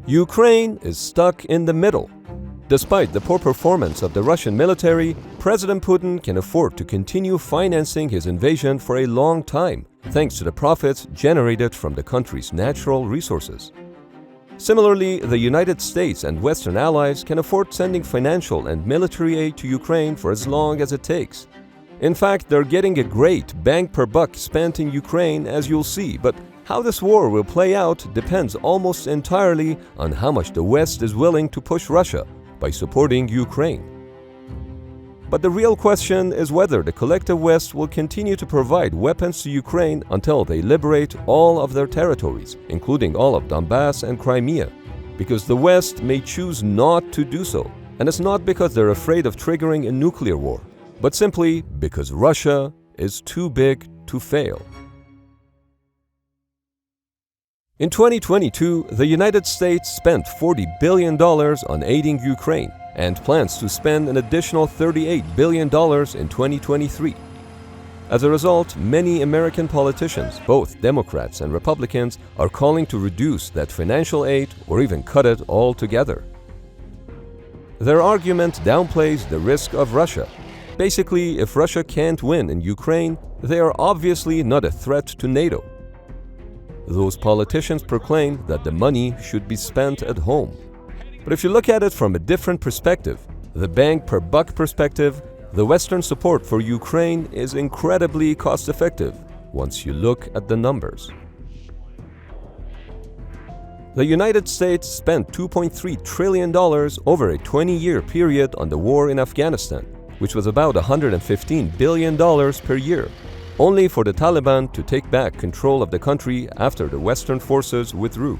Ukraine is stuck in the middle. Despite the poor performance of the Russian military, President Putin can afford to continue financing his invasion for a long time, thanks to the profits generated from the country's natural resources. Similarly, the United States and Western allies can afford sending financial and military aid to Ukraine for as long as it takes. In fact, they're getting a great bang per buck spent in Ukraine, as you'll see, but how this war will play out depends almost entirely on how much the West is willing to push Russia by supporting Ukraine. But the real question is whether the collective West will continue to provide weapons to Ukraine until they liberate all of their territories, including all of Donbass and Crimea, because the West may choose not to do so, and it's not because they're afraid of triggering a nuclear war, but simply because Russia is too big to fail. In 2022, the United States spent $40 billion on aiding Ukraine and plans to spend an additional $38 billion in 2023. As a result, many American politicians, both Democrats and Republicans, are calling to reduce that financial aid or even cut it altogether. Their argument downplays the risk of Russia. Basically, if Russia can't win in Ukraine, they are obviously not a threat to NATO. Those politicians proclaim that the money should be spent at home. But if you look at it from a different perspective, the bang per buck perspective, the Western support for Ukraine is incredibly cost-effective once you look at the numbers. The United States spent $2.3 trillion over a 20-year period on the war in Afghanistan, which was about $115 billion per year, only for the Taliban to take back control of the country after the Western forces withdrew.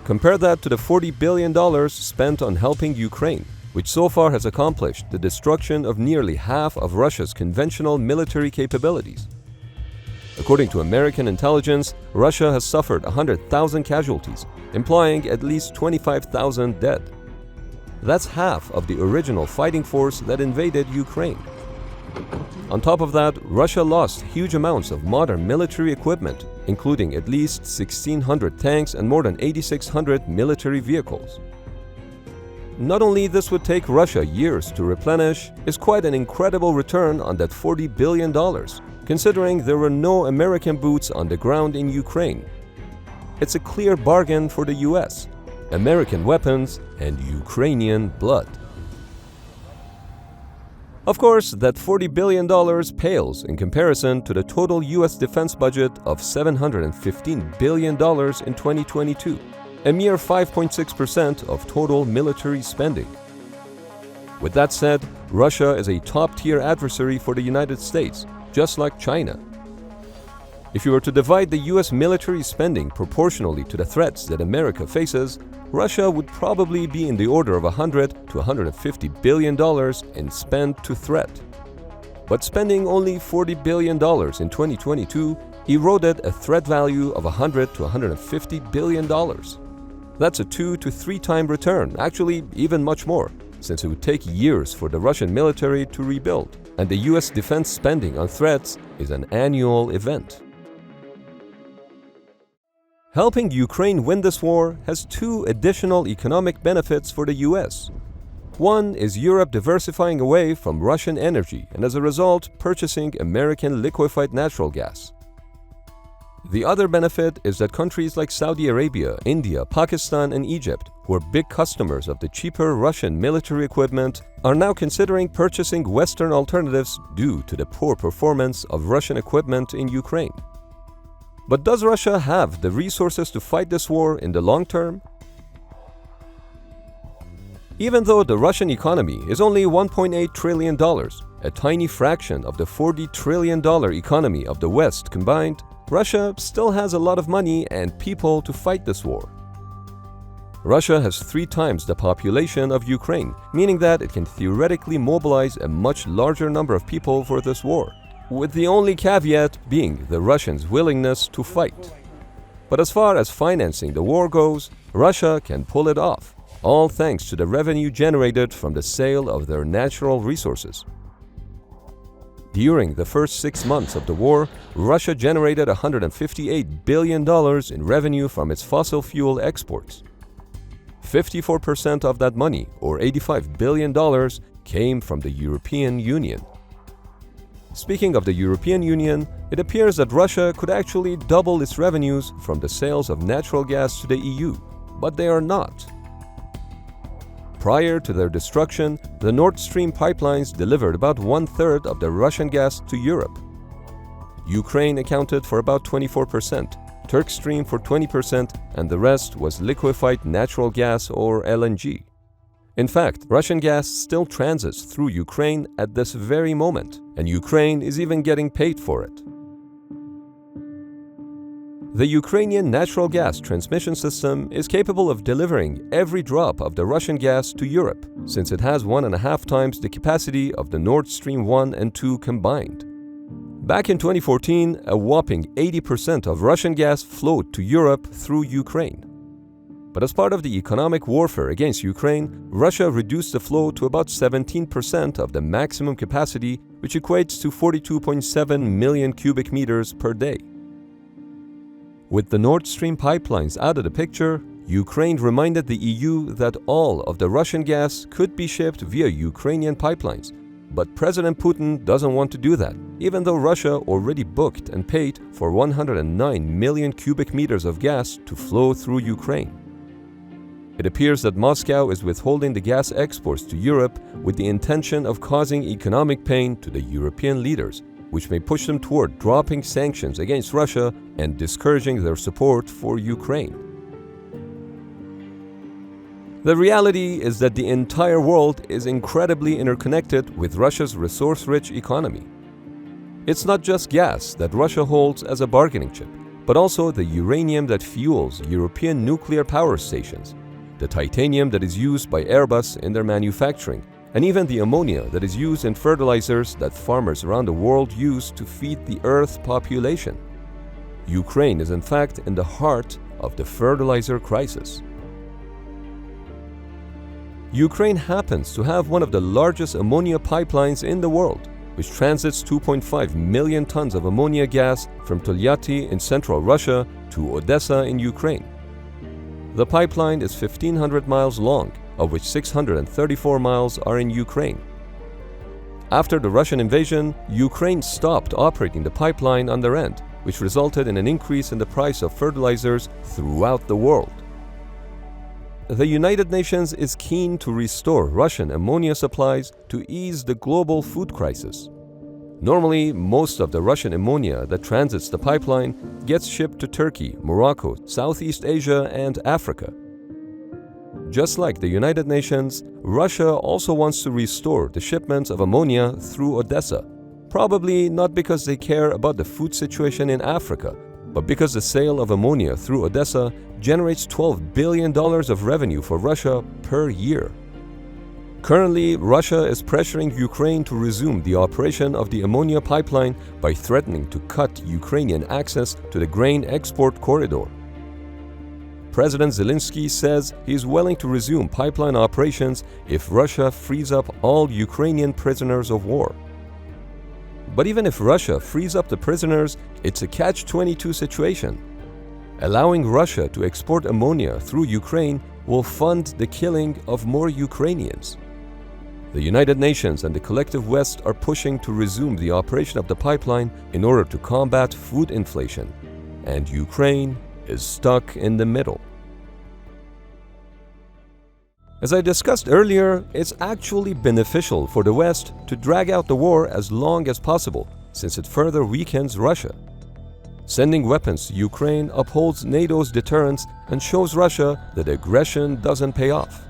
Compare that to the $40 billion spent on helping Ukraine, which so far has accomplished the destruction of nearly half of Russia's conventional military capabilities. According to American intelligence, Russia has suffered 100,000 casualties, implying at least 25,000 dead. That's half of the original fighting force that invaded Ukraine. On top of that, Russia lost huge amounts of modern military equipment, including at least 1,600 tanks and more than 8,600 military vehicles. Not only this would take Russia years to replenish, is quite an incredible return on that $40 billion, considering there were no American boots on the ground in Ukraine. It's a clear bargain for the US, American weapons and Ukrainian blood. Of course, that $40 billion pales in comparison to the total US defense budget of $715 billion in 2022, a mere 5.6% of total military spending. With that said, Russia is a top-tier adversary for the United States, just like China. If you were to divide the US military spending proportionally to the threats that America faces, Russia would probably be in the order of $100 to $150 billion in spend to threat. But spending only $40 billion in 2022 eroded a threat value of $100 to $150 billion. That's a 2 to 3 time return, actually even much more, since it would take years for the Russian military to rebuild, and the US defense spending on threats is an annual event. Helping Ukraine win this war has 2 additional economic benefits for the US. One is Europe diversifying away from Russian energy and as a result purchasing American liquefied natural gas. The other benefit is that countries like Saudi Arabia, India, Pakistan, and Egypt, who are big customers of the cheaper Russian military equipment, are now considering purchasing Western alternatives due to the poor performance of Russian equipment in Ukraine. But does Russia have the resources to fight this war in the long term? Even though the Russian economy is only $1.8 trillion, a tiny fraction of the $40 trillion economy of the West combined, Russia still has a lot of money and people to fight this war. Russia has 3 times the population of Ukraine, meaning that it can theoretically mobilize a much larger number of people for this war, with the only caveat being the Russians' willingness to fight. But as far as financing the war goes, Russia can pull it off, all thanks to the revenue generated from the sale of their natural resources. During the first 6 months of the war, Russia generated $158 billion in revenue from its fossil fuel exports. 54% of that money, or $85 billion, came from the European Union. Speaking of the European Union, it appears that Russia could actually double its revenues from the sales of natural gas to the EU, but they are not. Prior to their destruction, the Nord Stream pipelines delivered about 1/3 of the Russian gas to Europe. Ukraine accounted for about 24%, Turkstream for 20%, and the rest was liquefied natural gas or LNG. In fact, Russian gas still transits through Ukraine at this very moment, and Ukraine is even getting paid for it. The Ukrainian natural gas transmission system is capable of delivering every drop of the Russian gas to Europe, since it has 1.5 times the capacity of the Nord Stream 1 and 2 combined. Back in 2014, a whopping 80% of Russian gas flowed to Europe through Ukraine. But as part of the economic warfare against Ukraine, Russia reduced the flow to about 17% of the maximum capacity, which equates to 42.7 million cubic meters per day. With the Nord Stream pipelines out of the picture, Ukraine reminded the EU that all of the Russian gas could be shipped via Ukrainian pipelines. But President Putin doesn't want to do that, even though Russia already booked and paid for 109 million cubic meters of gas to flow through Ukraine. It appears that Moscow is withholding the gas exports to Europe with the intention of causing economic pain to the European leaders, which may push them toward dropping sanctions against Russia and discouraging their support for Ukraine. The reality is that the entire world is incredibly interconnected with Russia's resource-rich economy. It's not just gas that Russia holds as a bargaining chip, but also the uranium that fuels European nuclear power stations, the titanium that is used by Airbus in their manufacturing, and even the ammonia that is used in fertilizers that farmers around the world use to feed the Earth's population. Ukraine is in fact in the heart of the fertilizer crisis. Ukraine happens to have one of the largest ammonia pipelines in the world, which transits 2.5 million tons of ammonia gas from Tolyatti in central Russia to Odessa in Ukraine. The pipeline is 1,500 miles long, of which 634 miles are in Ukraine. After the Russian invasion, Ukraine stopped operating the pipeline on their end, which resulted in an increase in the price of fertilizers throughout the world. The United Nations is keen to restore Russian ammonia supplies to ease the global food crisis. Normally, most of the Russian ammonia that transits the pipeline gets shipped to Turkey, Morocco, Southeast Asia, and Africa. Just like the United Nations, Russia also wants to restore the shipments of ammonia through Odessa, probably not because they care about the food situation in Africa, but because the sale of ammonia through Odessa generates $12 billion of revenue for Russia per year. Currently, Russia is pressuring Ukraine to resume the operation of the ammonia pipeline by threatening to cut Ukrainian access to the grain export corridor. President Zelensky says he is willing to resume pipeline operations if Russia frees up all Ukrainian prisoners of war. But even if Russia frees up the prisoners, it's a catch-22 situation. Allowing Russia to export ammonia through Ukraine will fund the killing of more Ukrainians. The United Nations and the collective West are pushing to resume the operation of the pipeline in order to combat food inflation, and Ukraine is stuck in the middle. As I discussed earlier, it's actually beneficial for the West to drag out the war as long as possible, since it further weakens Russia. Sending weapons to Ukraine upholds NATO's deterrence and shows Russia that aggression doesn't pay off.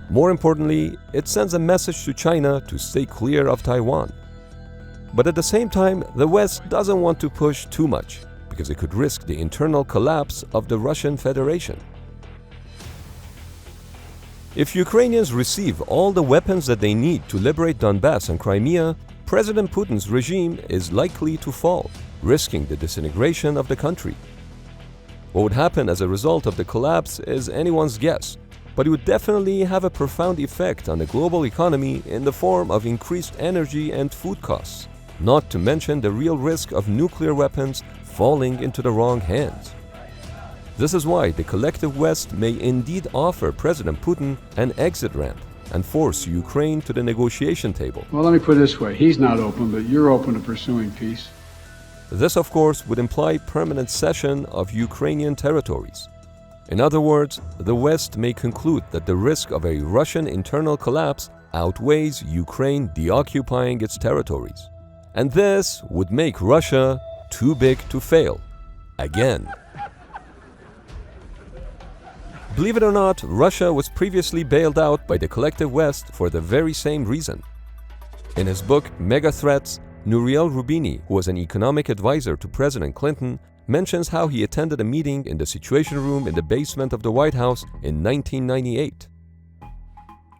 More importantly, it sends a message to China to stay clear of Taiwan. But at the same time, the West doesn't want to push too much, because it could risk the internal collapse of the Russian Federation. If Ukrainians receive all the weapons that they need to liberate Donbass and Crimea, President Putin's regime is likely to fall, risking the disintegration of the country. What would happen as a result of the collapse is anyone's guess, but it would definitely have a profound effect on the global economy in the form of increased energy and food costs. not to mention the real risk of nuclear weapons falling into the wrong hands. This is why the collective West may indeed offer President Putin an exit ramp and force Ukraine to the negotiation table. Well, let me put it this way. He's not open, but you're open to pursuing peace. This, of course, would imply permanent cession of Ukrainian territories. In other words, the West may conclude that the risk of a Russian internal collapse outweighs Ukraine deoccupying its territories. And this would make Russia too big to fail. Again. Believe it or not, Russia was previously bailed out by the collective West for the very same reason. In his book Mega Threats, Nouriel Roubini, who was an economic advisor to President Clinton, mentions how he attended a meeting in the Situation Room in the basement of the White House in 1998.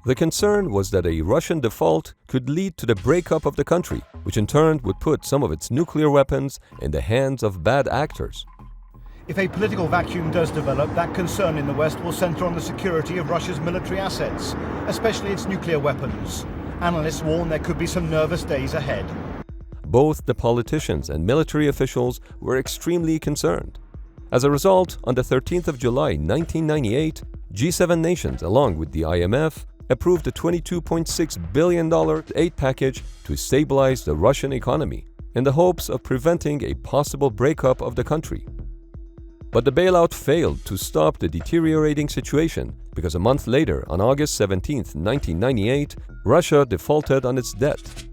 The concern was that a Russian default could lead to the breakup of the country, which in turn would put some of its nuclear weapons in the hands of bad actors. If a political vacuum does develop, that concern in the West will center on the security of Russia's military assets, especially its nuclear weapons. Analysts warn there could be some nervous days ahead. Both the politicians and military officials were extremely concerned. As a result, on the 13th of July 1998, G7 nations, along with the IMF, approved a $22.6 billion aid package to stabilize the Russian economy, in the hopes of preventing a possible breakup of the country. But the bailout failed to stop the deteriorating situation because a month later, on August 17, 1998, Russia defaulted on its debt.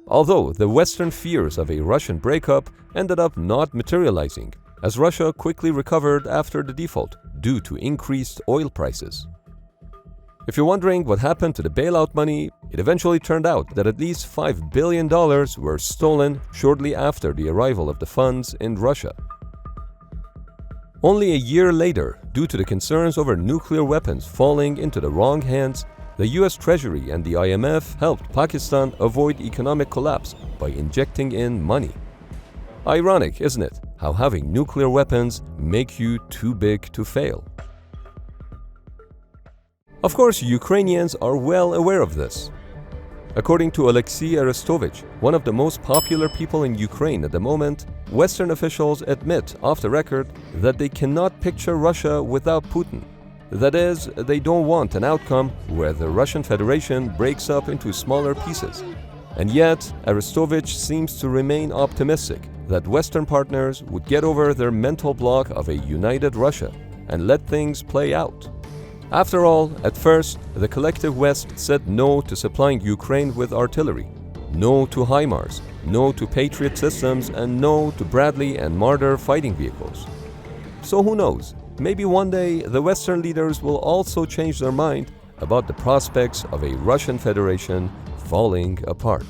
Although the Western fears of a Russian breakup ended up not materializing, as Russia quickly recovered after the default due to increased oil prices. If you're wondering what happened to the bailout money, it eventually turned out that at least $5 billion were stolen shortly after the arrival of the funds in Russia. Only a year later, due to the concerns over nuclear weapons falling into the wrong hands, the US Treasury and the IMF helped Pakistan avoid economic collapse by injecting in money. Ironic, isn't it, how having nuclear weapons make you too big to fail? Of course, Ukrainians are well aware of this. According to Alexei Arestovich, one of the most popular people in Ukraine at the moment, Western officials admit off the record that they cannot picture Russia without Putin. That is, they don't want an outcome where the Russian Federation breaks up into smaller pieces. And yet, Arestovich seems to remain optimistic that Western partners would get over their mental block of a united Russia and let things play out. After all, at first, the collective West said no to supplying Ukraine with artillery, no to HIMARS, no to Patriot systems, and no to Bradley and Marder fighting vehicles. So who knows? Maybe one day the Western leaders will also change their mind about the prospects of a Russian Federation falling apart.